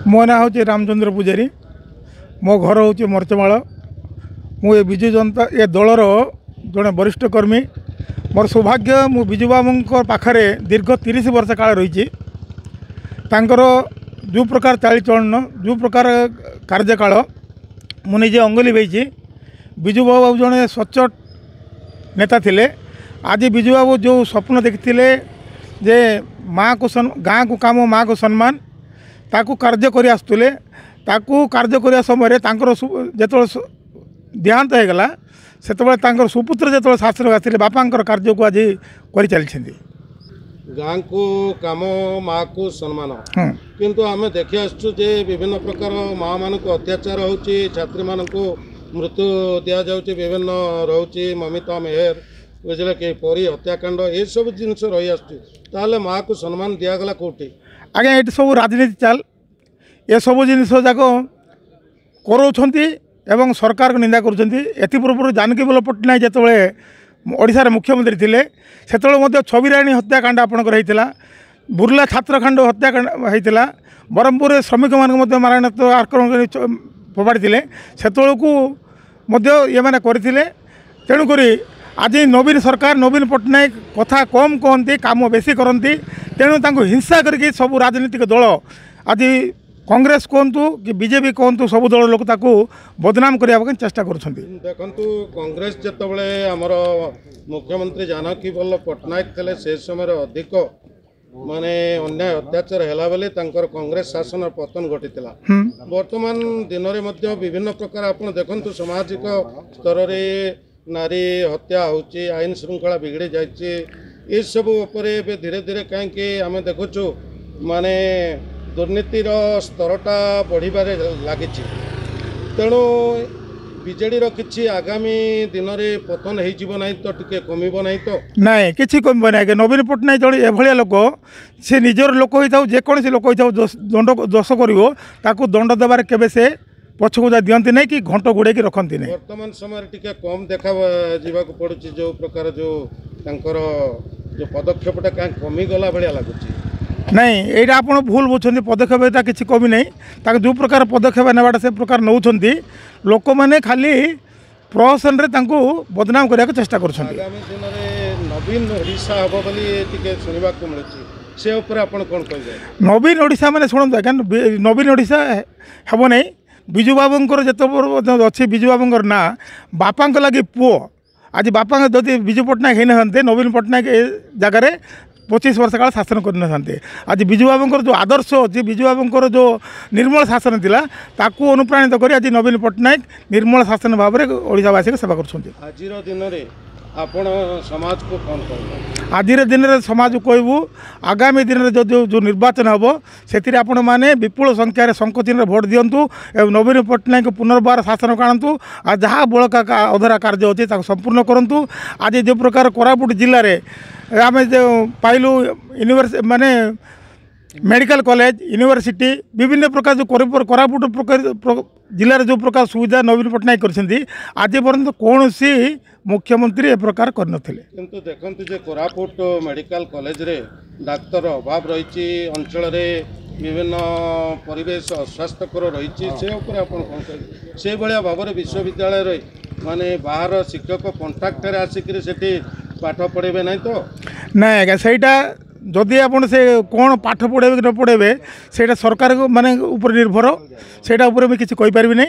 मो ना हूँ रामचंद्र पूजारी। मो घर हूँ मर्चमाल। मु विजु जनता ये दलर जड़े वरिष्ठ कर्मी। मोर सौभाग्य मु विजु बाबू पाखे दीर्घ 30 वर्ष काल रही। जो प्रकार चालीचलन जो प्रकार कार्यकाल मुझे अंगुली बेची। विजु बाबू जड़े स्वच्छ नेता थिले। आज विजु बाबू जो स्वप्न देखते जे माँ को गाँ को काम माँ को सम्मान ताकू कार्य कर आसुले कार्य करने समय जो देहांत होगला से सुपुत्र जो शासन आते बापा कार्य को आज कर चलती गाँ को काम माँ को सम्मान किंतु आम देखी आसु विभिन्न प्रकार माँ मान को अत्याचार होची छात्री मान को मृत्यु दि जाऊँगी विभिन्न रोचे ममिता मेहर बुझे कि परी हत्याकांड ये सब जिनस रही आसले माँ को सम्मान दिगला कौटी आज्ञा ये सब राजनीति चाल ये सब जिनस जाक कर सरकार को निंदा कर पूर्व जानकी बल्लभ पट्टनायक जिते ओडिशार मुख्यमंत्री थे से छविराणी हत्याकांड आपणकर होता। बुर्ला छात्रकांड हत्याकांड होता। ब्रह्मपुर श्रमिक मान मारणात्मक आक्रमण फोपाड़ी से ये मैंने करते तेणुक आज नवीन सरकार नवीन पट्टनायक कथा कम कहती काम बेसी करती तेणु हिंसा करके सब राजनीतिक दल आज कांग्रेस कहतु कि बीजेपी कहतु सब दल लोक बदनाम करने चेष्टा कर देखु कांग्रेस जिते आमर मुख्यमंत्री जानकी बल्लभ पट्टनायक थे से समय अधिक माने अन्याय अत्याचार है बेले कांग्रेस शासन पतन घटी वर्तमान दिन में विभिन्न प्रकार आप देखु सामाजिक स्तर नारी हत्या होची आईन श्रृंखला बिगड़ी जाइए ये सब धीरे धीरे कहीं आम देखुचु माने दुर्नीतिर स्तरटा बढ़िबारे लगी तेणु बीजेडी किसी आगामी दिन में पतन हो तो टिके कमिब ना तो नाई कि कम ना नवीन पट्टनायक जड़े एभलिया लोक से निजर लोक होता जेकोसी लोक होता दंड दोष कर दंड देवार केबे से पछकू दिखती नहीं कि घंट गुड़े रखती नहीं। वर्तमान समय टिके कम देखा जावाक पड़ुछि जो प्रकार जो जो पदक्षेपटा कहीं कमिगला भाया लगुच नहीं यहाँ आप भूल बुझे पदक्षेप किसी कमी नहीं जो प्रकार पदक्षेप नेवाटा से प्रकार नौ लोक मैंने खाली प्रहसन बदनाम करने चेष्टा कर आगामी दिन में नवीन ओडिशा हम बोली शुणा से कौन कहे नवीन ओडिशा मैंने शुणु आज्ञा नवीन ओडिशा हम नहीं विजु बाबूर जो अच्छी विजु बाबूर ना बापा लगी पुओ आज बापा जदि विजु पट्टनायक होना नवीन पट्टनायक जगार 25 वर्ष काल शासन करते आज विजु बाबूर जो आदर्श अच्छी विजु बाबूर जो निर्मल शासन थिला ताकू अनुप्राणित कर आज नवीन पट्टनायक निर्मल शासन भाव में ओडिशावासी सेवा कर आपण समाज को कौन कह आज दिन में समाज को कहबू आगामी दिन में जो निर्वाचन हम से आपण मैंने विपुल संख्यार संकोचिन भोट दिंतु एवं नवीन पट्टनायक पुनर्बार शासन को आणतु आ जहाँ बड़का अधरा कार्य अच्छे संपूर्ण करूँ। आज जो प्रकार कोरापुट जिले में आम जो पाइलु यूनिवर्सिटी माने मेडिकल कॉलेज यूनिवर्सिटी विभिन्न प्रकार जो कोरापुट जिले जो प्रकार सुविधा नवीन पट्टनायक कर आज पर्यंत कौन सी मुख्यमंत्री ए प्रकार कर किंतु देखते जे कोरापुट मेडिकल कॉलेज रे डाक्तर अभाव रही अंचल विभिन्न परिवेश अस्वास्थ्यकर रही से भाया भाव में विश्वविद्यालय माने बाहर शिक्षक कंट्राक्ट आसिक पाठ पढ़े ना तो ना आज्ञा सहीटा जदि आप कौन पाठ पढ़े कि न पढ़े से सरकार को माने ऊपर निर्भर से किसी कहीपर नहीं